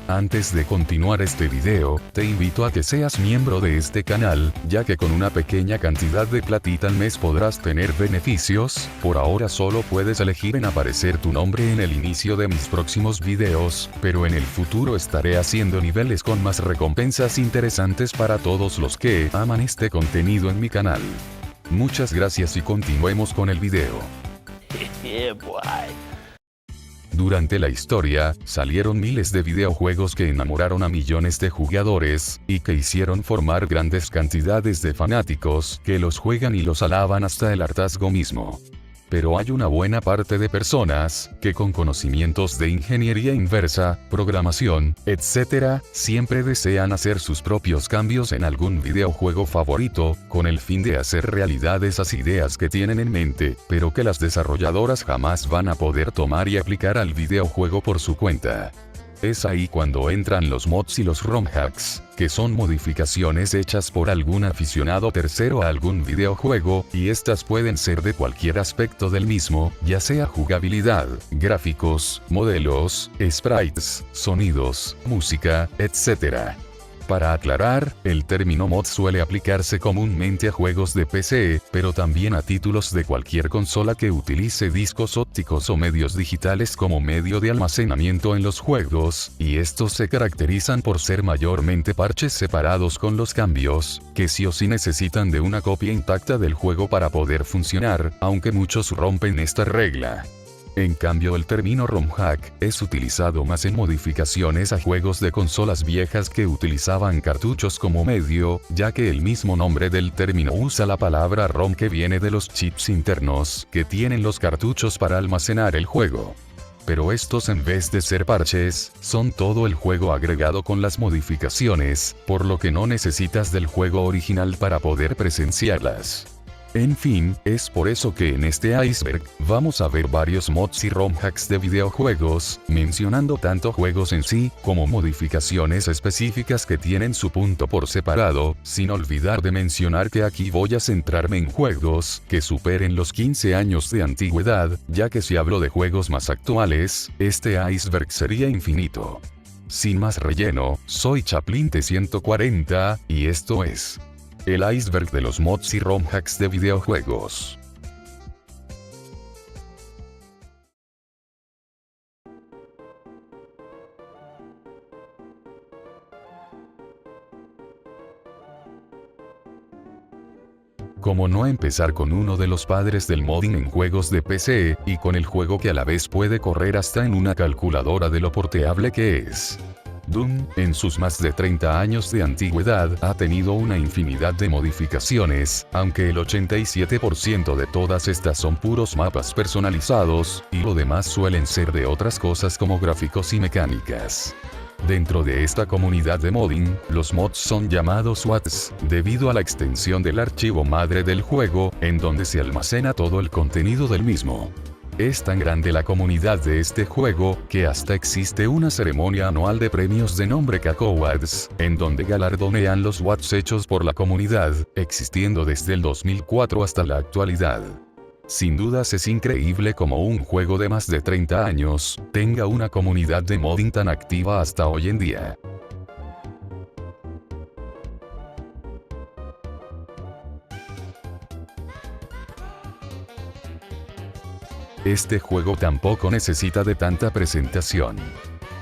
Antes de continuar este video, te invito a que seas miembro de este canal, ya que con una pequeña cantidad de platita al mes podrás tener beneficios. Por ahora solo puedes elegir en aparecer tu nombre en el inicio de mis próximos videos, pero en el futuro estaré haciendo niveles con más recompensas interesantes para todos los que aman este contenido en mi canal. Muchas gracias y continuemos con el video. Durante la historia, salieron miles de videojuegos que enamoraron a millones de jugadores, y que hicieron formar grandes cantidades de fanáticos que los juegan y los alaban hasta el hartazgo mismo. Pero hay una buena parte de personas, que con conocimientos de ingeniería inversa, programación, etc., siempre desean hacer sus propios cambios en algún videojuego favorito, con el fin de hacer realidad esas ideas que tienen en mente, pero que las desarrolladoras jamás van a poder tomar y aplicar al videojuego por su cuenta. Es ahí cuando entran los mods y los ROM hacks, que son modificaciones hechas por algún aficionado tercero a algún videojuego, y estas pueden ser de cualquier aspecto del mismo, ya sea jugabilidad, gráficos, modelos, sprites, sonidos, música, etc. Para aclarar, el término mod suele aplicarse comúnmente a juegos de PC, pero también a títulos de cualquier consola que utilice discos ópticos o medios digitales como medio de almacenamiento en los juegos, y estos se caracterizan por ser mayormente parches separados con los cambios, que sí o sí necesitan de una copia intacta del juego para poder funcionar, aunque muchos rompen esta regla. En cambio el término ROM hack es utilizado más en modificaciones a juegos de consolas viejas que utilizaban cartuchos como medio, ya que el mismo nombre del término usa la palabra ROM que viene de los chips internos que tienen los cartuchos para almacenar el juego. Pero estos en vez de ser parches, son todo el juego agregado con las modificaciones, por lo que no necesitas del juego original para poder presenciarlas. En fin, es por eso que en este iceberg, vamos a ver varios mods y ROM hacks de videojuegos, mencionando tanto juegos en sí, como modificaciones específicas que tienen su punto por separado, sin olvidar de mencionar que aquí voy a centrarme en juegos que superen los 15 años de antigüedad, ya que si hablo de juegos más actuales, este iceberg sería infinito. Sin más relleno, soy Chaplin T140, y esto es el iceberg de los mods y ROM hacks de videojuegos. ¿Cómo no empezar con uno de los padres del modding en juegos de PC, y con el juego que a la vez puede correr hasta en una calculadora de lo porteable que es? Doom, en sus más de 30 años de antigüedad, ha tenido una infinidad de modificaciones, aunque el 87% de todas estas son puros mapas personalizados, y lo demás suelen ser de otras cosas como gráficos y mecánicas. Dentro de esta comunidad de modding, los mods son llamados WADs, debido a la extensión del archivo madre del juego, en donde se almacena todo el contenido del mismo. Es tan grande la comunidad de este juego, que hasta existe una ceremonia anual de premios de nombre CACOWADS, en donde galardonean los WADs hechos por la comunidad, existiendo desde el 2004 hasta la actualidad. Sin dudas es increíble como un juego de más de 30 años, tenga una comunidad de modding tan activa hasta hoy en día. Este juego tampoco necesita de tanta presentación.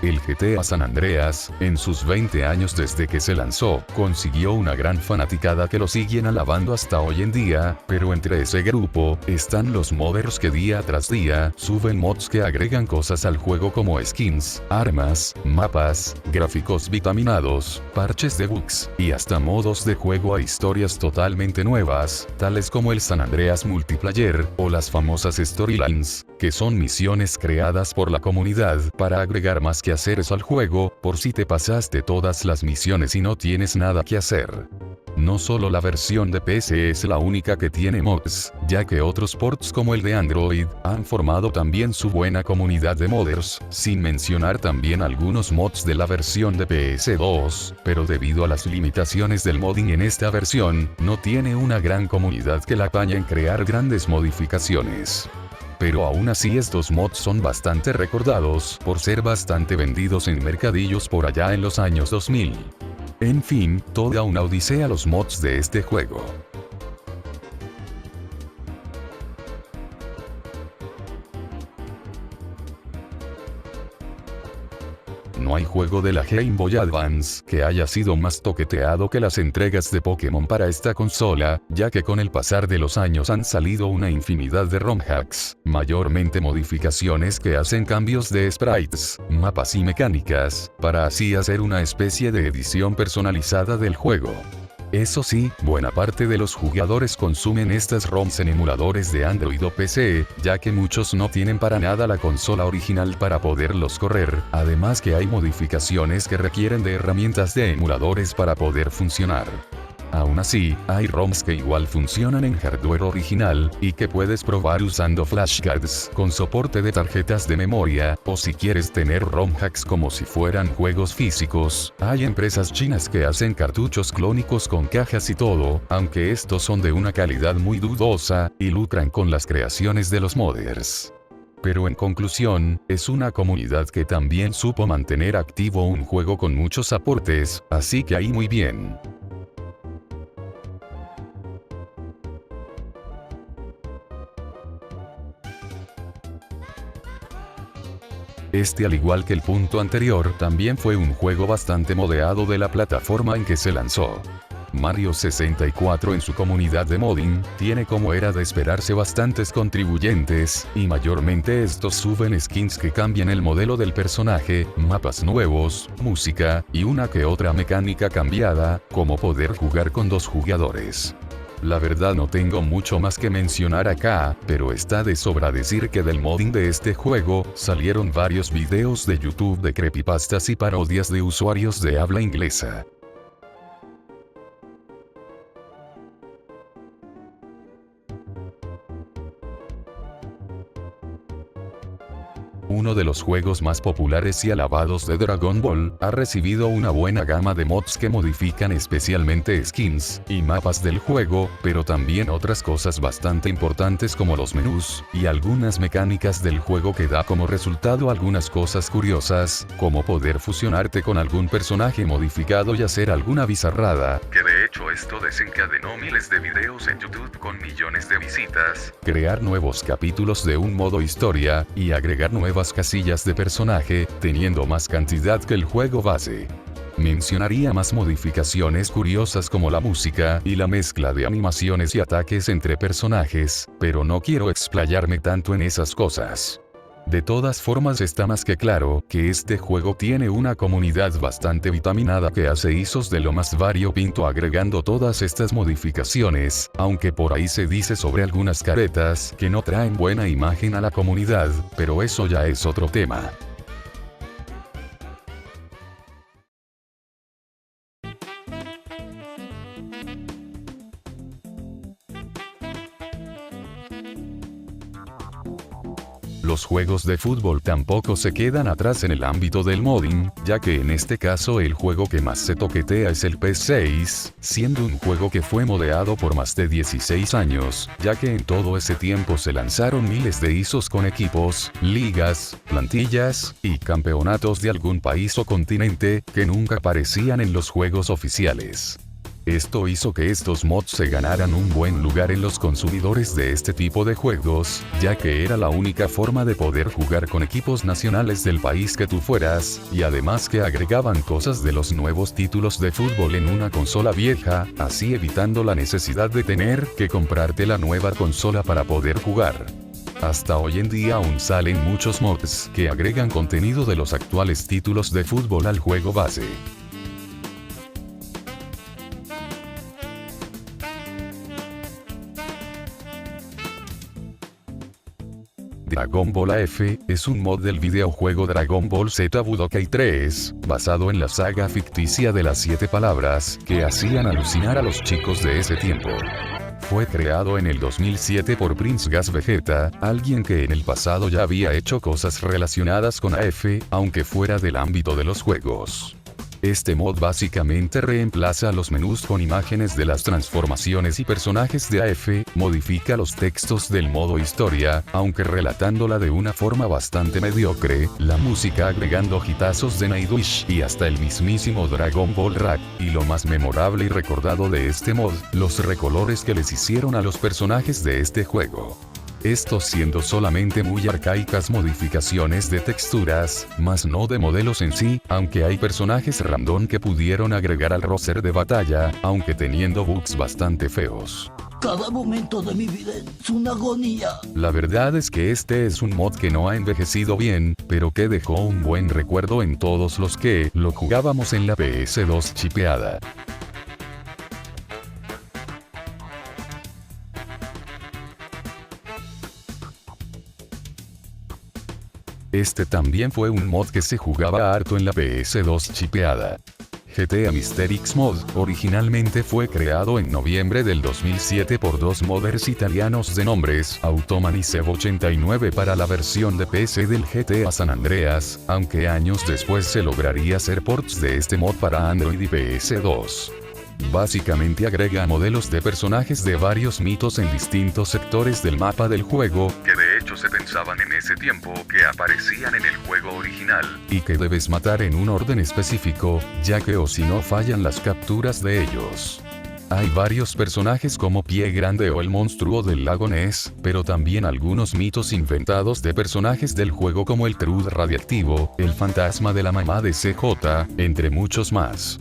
El GTA San Andreas, en sus 20 años desde que se lanzó, consiguió una gran fanaticada que lo siguen alabando hasta hoy en día, pero entre ese grupo, están los modders que día tras día, suben mods que agregan cosas al juego como skins, armas, mapas, gráficos vitaminados, parches de bugs, y hasta modos de juego a historias totalmente nuevas, tales como el San Andreas Multiplayer, o las famosas storylines, que son misiones creadas por la comunidad para agregar más que hacer eso al juego, por si te pasaste todas las misiones y no tienes nada que hacer. No solo la versión de PC es la única que tiene mods, ya que otros ports como el de Android, han formado también su buena comunidad de modders, sin mencionar también algunos mods de la versión de PS2, pero debido a las limitaciones del modding en esta versión, no tiene una gran comunidad que la apañe en crear grandes modificaciones. pero aún así estos mods son bastante recordados por ser bastante vendidos en mercadillos por allá en los años 2000. En fin, toda una odisea los mods de este juego. No hay juego de la Game Boy Advance que haya sido más toqueteado que las entregas de Pokémon para esta consola, ya que con el pasar de los años han salido una infinidad de ROM hacks, mayormente modificaciones que hacen cambios de sprites, mapas y mecánicas, para así hacer una especie de edición personalizada del juego. Eso sí, buena parte de los jugadores consumen estas ROMs en emuladores de Android o PC, ya que muchos no tienen para nada la consola original para poderlos correr, además que hay modificaciones que requieren de herramientas de emuladores para poder funcionar. Aún así, hay ROMs que igual funcionan en hardware original, y que puedes probar usando flashcards con soporte de tarjetas de memoria, o si quieres tener ROM hacks como si fueran juegos físicos, hay empresas chinas que hacen cartuchos clónicos con cajas y todo, aunque estos son de una calidad muy dudosa, y lucran con las creaciones de los modders. Pero en conclusión, es una comunidad que también supo mantener activo un juego con muchos aportes, así que ahí muy bien. Este, al igual que el punto anterior, también fue un juego bastante modeado de la plataforma en que se lanzó. Mario 64 en su comunidad de modding, tiene como era de esperarse bastantes contribuyentes, y mayormente estos suben skins que cambian el modelo del personaje, mapas nuevos, música, y una que otra mecánica cambiada, como poder jugar con 2 jugadores. La verdad no tengo mucho más que mencionar acá, pero está de sobra decir que del modding de este juego, salieron varios videos de YouTube de creepypastas y parodias de usuarios de habla inglesa. Uno de los juegos más populares y alabados de Dragon Ball, ha recibido una buena gama de mods que modifican especialmente skins y mapas del juego, pero también otras cosas bastante importantes como los menús, y algunas mecánicas del juego que da como resultado algunas cosas curiosas, como poder fusionarte con algún personaje modificado y hacer alguna bizarrada, que de hecho esto desencadenó miles de videos en YouTube con millones de visitas, crear nuevos capítulos de un modo historia, y agregar nuevas casillas de personaje, teniendo más cantidad que el juego base. Mencionaría más modificaciones curiosas como la música y la mezcla de animaciones y ataques entre personajes, pero no quiero explayarme tanto en esas cosas. De todas formas está más que claro que este juego tiene una comunidad bastante vitaminada que hace ISOs de lo más variopinto agregando todas estas modificaciones, aunque por ahí se dice sobre algunas caretas que no traen buena imagen a la comunidad, pero eso ya es otro tema. Los juegos de fútbol tampoco se quedan atrás en el ámbito del modding, ya que en este caso el juego que más se toquetea es el PES 6, siendo un juego que fue modeado por más de 16 años, ya que en todo ese tiempo se lanzaron miles de ISOs con equipos, ligas, plantillas, y campeonatos de algún país o continente, que nunca aparecían en los juegos oficiales. Esto hizo que estos mods se ganaran un buen lugar en los consumidores de este tipo de juegos, ya que era la única forma de poder jugar con equipos nacionales del país que tú fueras, y además que agregaban cosas de los nuevos títulos de fútbol en una consola vieja, así evitando la necesidad de tener que comprarte la nueva consola para poder jugar. Hasta hoy en día aún salen muchos mods que agregan contenido de los actuales títulos de fútbol al juego base. Dragon Ball AF, es un mod del videojuego Dragon Ball Z Budokai 3, basado en la saga ficticia de las 7 palabras, que hacían alucinar a los chicos de ese tiempo. Fue creado en el 2007 por Prince Gas Vegeta, alguien que en el pasado ya había hecho cosas relacionadas con AF, aunque fuera del ámbito de los juegos. Este mod básicamente reemplaza los menús con imágenes de las transformaciones y personajes de AF, modifica los textos del modo historia, aunque relatándola de una forma bastante mediocre, la música agregando hitazos de Nightwish y hasta el mismísimo Dragon Ball Rap, y lo más memorable y recordado de este mod, los recolores que les hicieron a los personajes de este juego. Estos siendo solamente muy arcaicas modificaciones de texturas, más no de modelos en sí, aunque hay personajes random que pudieron agregar al roster de batalla, aunque teniendo bugs bastante feos. Cada momento de mi vida es una agonía. La verdad es que este es un mod que no ha envejecido bien, pero que dejó un buen recuerdo en todos los que lo jugábamos en la PS2 chipeada. Este también fue un mod que se jugaba harto en la PS2 chipeada. GTA Mysterix Mod, originalmente fue creado en noviembre del 2007 por dos modders italianos de nombres Automan y Seb89 para la versión de PC del GTA San Andreas, aunque años después se lograría hacer ports de este mod para Android y PS2. Básicamente agrega modelos de personajes de varios mitos en distintos sectores del mapa del juego, que de hecho se pensaban en ese tiempo que aparecían en el juego original, y que debes matar en un orden específico, ya que o si no fallan las capturas de ellos. Hay varios personajes como Pie Grande o el monstruo del lago Ness, pero también algunos mitos inventados de personajes del juego como el Trud radiactivo, el fantasma de la mamá de CJ, entre muchos más.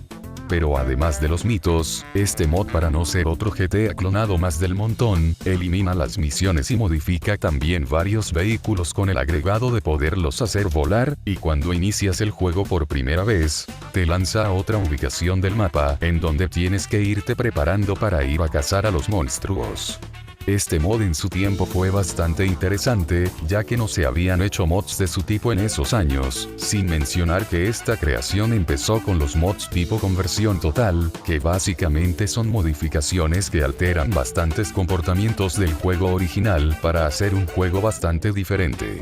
Pero además de los mitos, este mod, para no ser otro GTA clonado más del montón, elimina las misiones y modifica también varios vehículos con el agregado de poderlos hacer volar, y cuando inicias el juego por primera vez, te lanza a otra ubicación del mapa en donde tienes que irte preparando para ir a cazar a los monstruos. Este mod en su tiempo fue bastante interesante, ya que no se habían hecho mods de su tipo en esos años, sin mencionar que esta creación empezó con los mods tipo conversión total, que básicamente son modificaciones que alteran bastantes comportamientos del juego original para hacer un juego bastante diferente.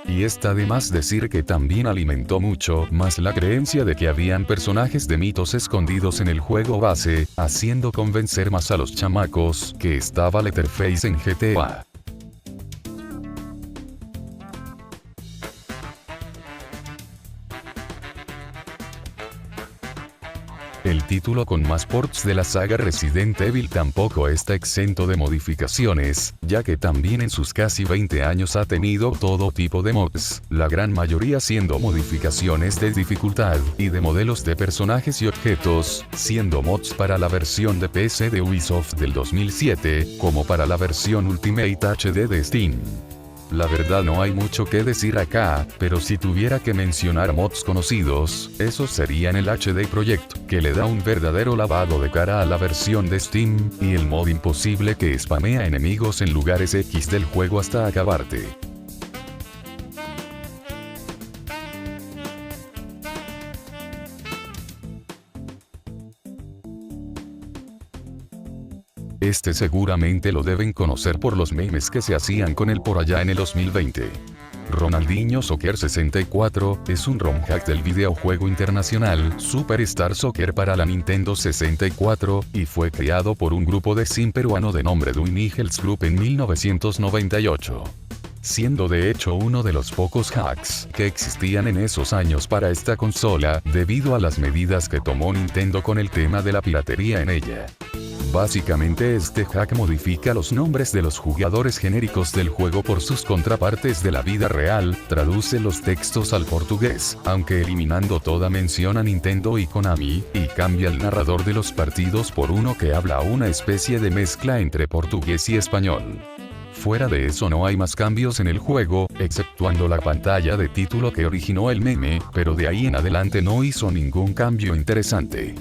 Y está de más decir que también alimentó mucho más la creencia de que habían personajes de mitos escondidos en el juego base, haciendo convencer más a los chamacos que estaba Letterface en GTA. El título con más ports de la saga Resident Evil tampoco está exento de modificaciones, ya que también en sus casi 20 años ha tenido todo tipo de mods, la gran mayoría siendo modificaciones de dificultad, y de modelos de personajes y objetos, siendo mods para la versión de PC de Ubisoft del 2007, como para la versión Ultimate HD de Steam. La verdad no hay mucho que decir acá, pero si tuviera que mencionar mods conocidos, esos serían el HD Project, que le da un verdadero lavado de cara a la versión de Steam, y el mod imposible que spamea enemigos en lugares X del juego hasta acabarte. Este seguramente lo deben conocer por los memes que se hacían con él por allá en el 2020. Ronaldinho Soccer 64 es un ROM hack del videojuego internacional Superstar Soccer para la Nintendo 64, y fue creado por un grupo de sim peruano de nombre Dwin Eagles Group en 1998. Siendo de hecho uno de los pocos hacks que existían en esos años para esta consola, debido a las medidas que tomó Nintendo con el tema de la piratería en ella. Básicamente este hack modifica los nombres de los jugadores genéricos del juego por sus contrapartes de la vida real, traduce los textos al portugués, aunque eliminando toda mención a Nintendo y Konami, y cambia el narrador de los partidos por uno que habla una especie de mezcla entre portugués y español. Fuera de eso no hay más cambios en el juego, exceptuando la pantalla de título que originó el meme, pero de ahí en adelante no hizo ningún cambio interesante.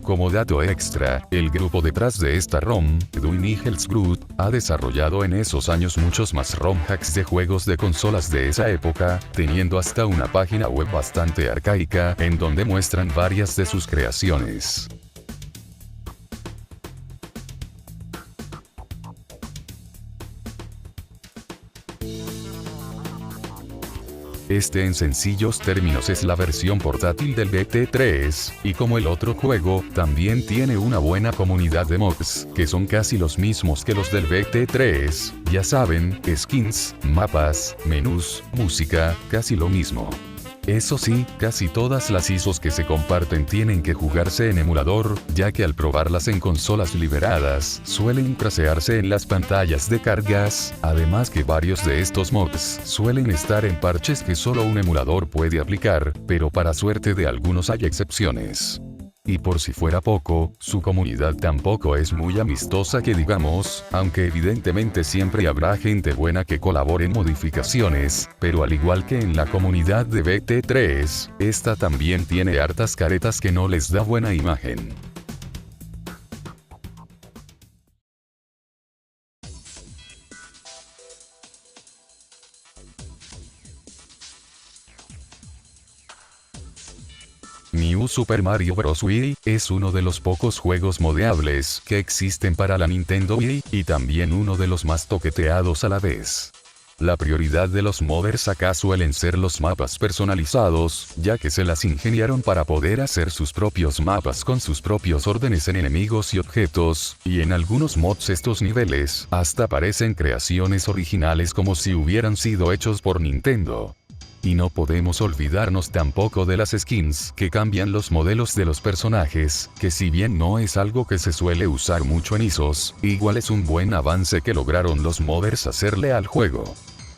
Como dato extra, el grupo detrás de esta ROM, Dwin Eagles Group, ha desarrollado en esos años muchos más ROM hacks de juegos de consolas de esa época, teniendo hasta una página web bastante arcaica en donde muestran varias de sus creaciones. Este en sencillos términos es la versión portátil del BT3, y como el otro juego, también tiene una buena comunidad de mods, que son casi los mismos que los del BT3, ya saben, skins, mapas, menús, música, casi lo mismo. Eso sí, casi todas las ISOs que se comparten tienen que jugarse en emulador, ya que al probarlas en consolas liberadas, suelen crasearse en las pantallas de cargas, además que varios de estos mods suelen estar en parches que solo un emulador puede aplicar, pero para suerte de algunos hay excepciones. Y por si fuera poco, su comunidad tampoco es muy amistosa que digamos, aunque evidentemente siempre habrá gente buena que colabore en modificaciones, pero al igual que en la comunidad de BT3, esta también tiene hartas caretas que no les da buena imagen. New Super Mario Bros. Wii es uno de los pocos juegos modeables que existen para la Nintendo Wii, y también uno de los más toqueteados a la vez. La prioridad de los modders acá suelen ser los mapas personalizados, ya que se las ingeniaron para poder hacer sus propios mapas con sus propios órdenes en enemigos y objetos, y en algunos mods estos niveles hasta parecen creaciones originales como si hubieran sido hechos por Nintendo. Y no podemos olvidarnos tampoco de las skins que cambian los modelos de los personajes, que si bien no es algo que se suele usar mucho en ISOs, igual es un buen avance que lograron los modders hacerle al juego.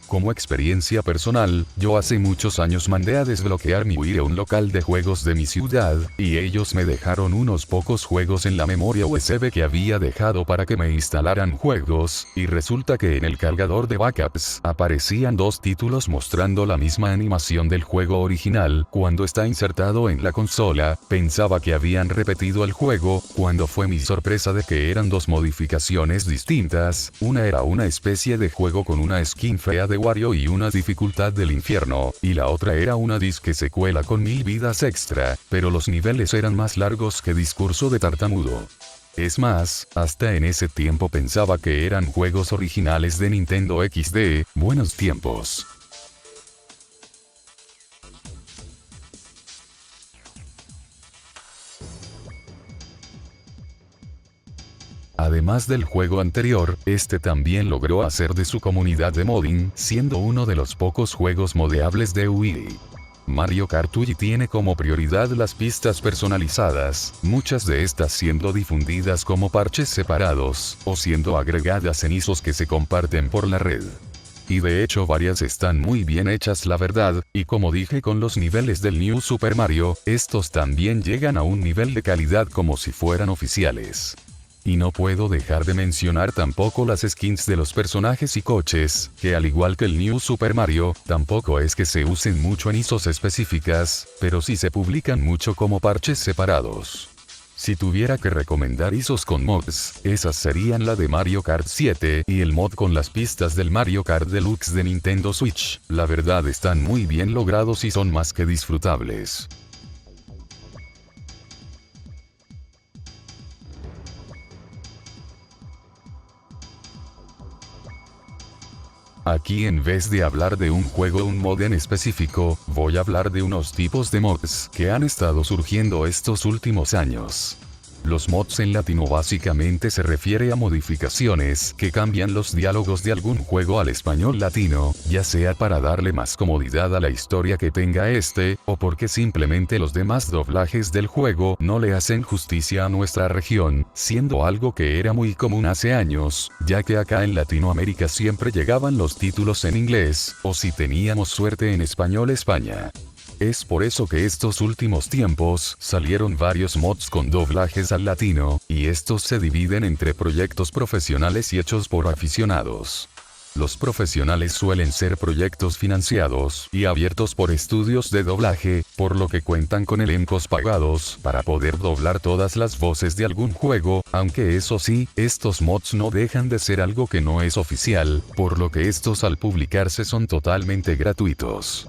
Como experiencia personal, yo hace muchos años mandé a desbloquear mi Wii a un local de juegos de mi ciudad, y ellos me dejaron unos pocos juegos en la memoria USB que había dejado para que me instalaran juegos, y resulta que en el cargador de backups aparecían dos títulos mostrando la misma animación del juego original. Cuando está insertado en la consola, pensaba que habían repetido el juego, cuando fue mi sorpresa de que eran dos modificaciones distintas. Una era una especie de juego con una skin fea de Wario y una dificultad del infierno, y la otra era una disque secuela con 1000 vidas extra, pero los niveles eran más largos que discurso de tartamudo. Es más, hasta en ese tiempo pensaba que eran juegos originales de Nintendo XD, buenos tiempos. Además del juego anterior, este también logró hacer de su comunidad de modding, siendo uno de los pocos juegos modeables de Wii. Mario Kart Wii tiene como prioridad las pistas personalizadas, muchas de estas siendo difundidas como parches separados, o siendo agregadas en ISOs que se comparten por la red. Y de hecho varias están muy bien hechas la verdad, y como dije con los niveles del New Super Mario, estos también llegan a un nivel de calidad como si fueran oficiales. Y no puedo dejar de mencionar tampoco las skins de los personajes y coches, que al igual que el New Super Mario, tampoco es que se usen mucho en ISOs específicas, pero sí se publican mucho como parches separados. Si tuviera que recomendar ISOs con mods, esas serían la de Mario Kart 7 y el mod con las pistas del Mario Kart Deluxe de Nintendo Switch. La verdad están muy bien logrados y son más que disfrutables. Aquí en vez de hablar de un juego o un mod en específico, voy a hablar de unos tipos de mods que han estado surgiendo estos últimos años. Los mods en latino básicamente se refiere a modificaciones que cambian los diálogos de algún juego al español latino, ya sea para darle más comodidad a la historia que tenga este, o porque simplemente los demás doblajes del juego no le hacen justicia a nuestra región, siendo algo que era muy común hace años, ya que acá en Latinoamérica siempre llegaban los títulos en inglés, o si teníamos suerte en español España. Es por eso que estos últimos tiempos salieron varios mods con doblajes al latino, y estos se dividen entre proyectos profesionales y hechos por aficionados. Los profesionales suelen ser proyectos financiados y abiertos por estudios de doblaje, por lo que cuentan con elencos pagados para poder doblar todas las voces de algún juego, aunque eso sí, estos mods no dejan de ser algo que no es oficial, por lo que estos al publicarse son totalmente gratuitos.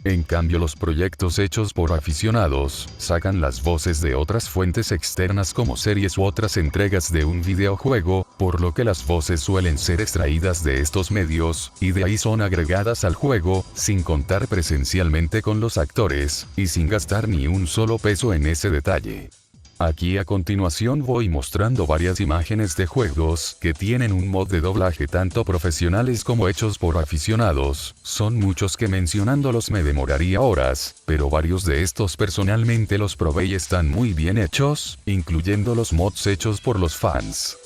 En cambio los proyectos hechos por aficionados, sacan las voces de otras fuentes externas como series u otras entregas de un videojuego, por lo que las voces suelen ser extraídas de estos medios, y de ahí son agregadas al juego, sin contar presencialmente con los actores, y sin gastar ni un solo peso en ese detalle. Aquí a continuación voy mostrando varias imágenes de juegos que tienen un mod de doblaje tanto profesionales como hechos por aficionados. Son muchos que mencionándolos me demoraría horas, pero varios de estos personalmente los probé y están muy bien hechos, incluyendo los mods hechos por los fans.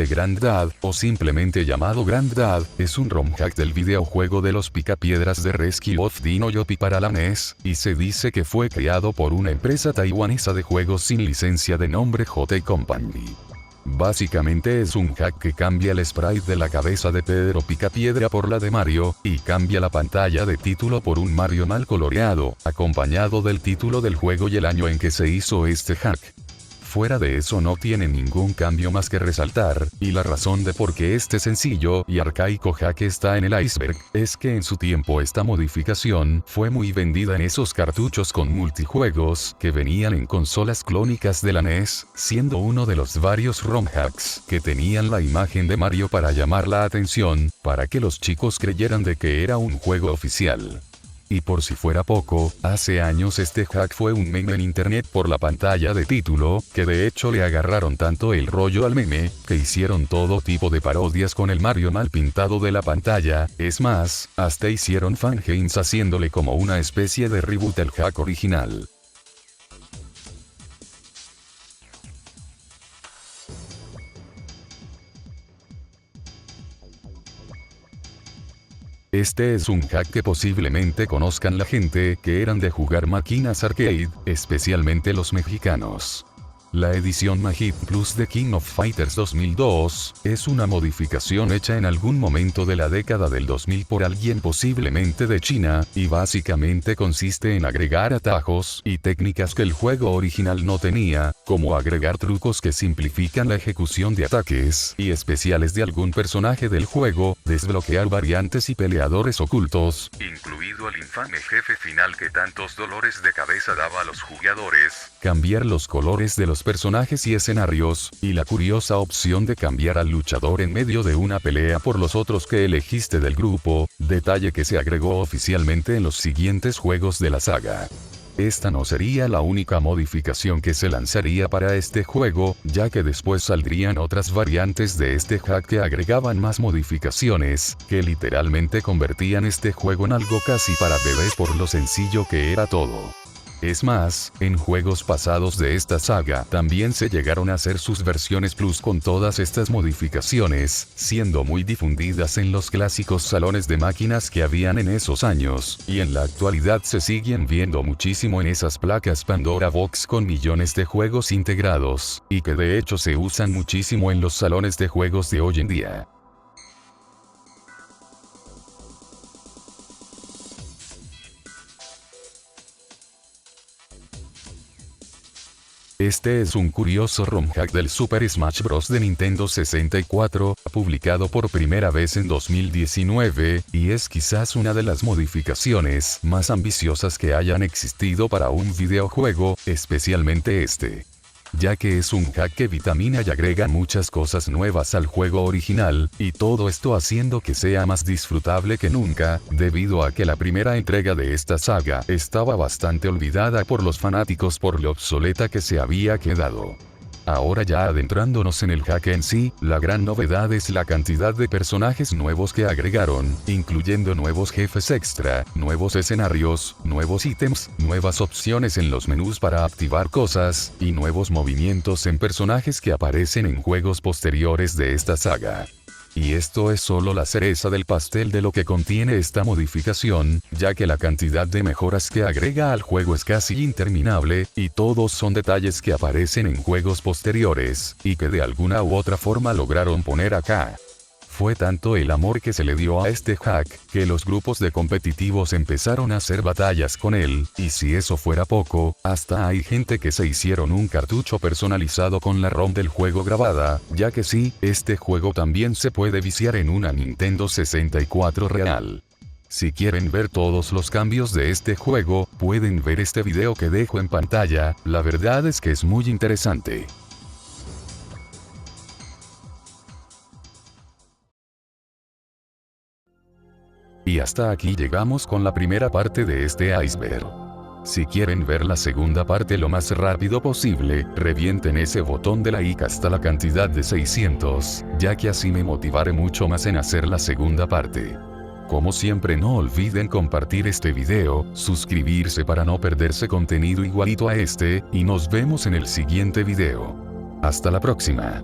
Grand Dad, o simplemente llamado Grand Dad, es un ROM hack del videojuego de los picapiedras de Rescue of Dino Yopi para la NES, y se dice que fue creado por una empresa taiwanesa de juegos sin licencia de nombre J Company. Básicamente es un hack que cambia el sprite de la cabeza de Pedro Picapiedra por la de Mario, y cambia la pantalla de título por un Mario mal coloreado, acompañado del título del juego y el año en que se hizo este hack. Fuera de eso no tiene ningún cambio más que resaltar, y la razón de por qué este sencillo y arcaico hack está en el iceberg, es que en su tiempo esta modificación fue muy vendida en esos cartuchos con multijuegos que venían en consolas clónicas de la NES, siendo uno de los varios ROM hacks que tenían la imagen de Mario para llamar la atención, para que los chicos creyeran de que era un juego oficial. Y por si fuera poco, hace años este hack fue un meme en internet por la pantalla de título, que de hecho le agarraron tanto el rollo al meme, que hicieron todo tipo de parodias con el Mario mal pintado de la pantalla, es más, hasta hicieron fangames haciéndole como una especie de reboot al hack original. Este es un hack que posiblemente conozcan la gente que eran de jugar máquinas arcade, especialmente los mexicanos. La edición Magit Plus de King of Fighters 2002, es una modificación hecha en algún momento de la década del 2000 por alguien posiblemente de China, y básicamente consiste en agregar atajos y técnicas que el juego original no tenía, como agregar trucos que simplifican la ejecución de ataques y especiales de algún personaje del juego, desbloquear variantes y peleadores ocultos, incluido el infame jefe final que tantos dolores de cabeza daba a los jugadores, cambiar los colores de los personajes y escenarios, y la curiosa opción de cambiar al luchador en medio de una pelea por los otros que elegiste del grupo, detalle que se agregó oficialmente en los siguientes juegos de la saga. Esta no sería la única modificación que se lanzaría para este juego, ya que después saldrían otras variantes de este hack que agregaban más modificaciones, que literalmente convertían este juego en algo casi para bebés por lo sencillo que era todo. Es más, en juegos pasados de esta saga también se llegaron a hacer sus versiones plus con todas estas modificaciones, siendo muy difundidas en los clásicos salones de máquinas que habían en esos años, y en la actualidad se siguen viendo muchísimo en esas placas Pandora Box con millones de juegos integrados, y que de hecho se usan muchísimo en los salones de juegos de hoy en día. Este es un curioso ROM hack del Super Smash Bros. De Nintendo 64, publicado por primera vez en 2019, y es quizás una de las modificaciones más ambiciosas que hayan existido para un videojuego, especialmente este. Ya que es un hack que vitamina y agrega muchas cosas nuevas al juego original, y todo esto haciendo que sea más disfrutable que nunca, debido a que la primera entrega de esta saga estaba bastante olvidada por los fanáticos por lo obsoleta que se había quedado. Ahora ya adentrándonos en el hack en sí, la gran novedad es la cantidad de personajes nuevos que agregaron, incluyendo nuevos jefes extra, nuevos escenarios, nuevos ítems, nuevas opciones en los menús para activar cosas, y nuevos movimientos en personajes que aparecen en juegos posteriores de esta saga. Y esto es solo la cereza del pastel de lo que contiene esta modificación, ya que la cantidad de mejoras que agrega al juego es casi interminable, y todos son detalles que aparecen en juegos posteriores, y que de alguna u otra forma lograron poner acá. Fue tanto el amor que se le dio a este hack, que los grupos de competitivos empezaron a hacer batallas con él, y si eso fuera poco, hasta hay gente que se hicieron un cartucho personalizado con la ROM del juego grabada, ya que sí, este juego también se puede viciar en una Nintendo 64 real. Si quieren ver todos los cambios de este juego, pueden ver este video que dejo en pantalla, la verdad es que es muy interesante. Y hasta aquí llegamos con la primera parte de este iceberg. Si quieren ver la segunda parte lo más rápido posible, revienten ese botón de like hasta la cantidad de 600, ya que así me motivaré mucho más en hacer la segunda parte. Como siempre no olviden compartir este video, suscribirse para no perderse contenido igualito a este, y nos vemos en el siguiente video. Hasta la próxima.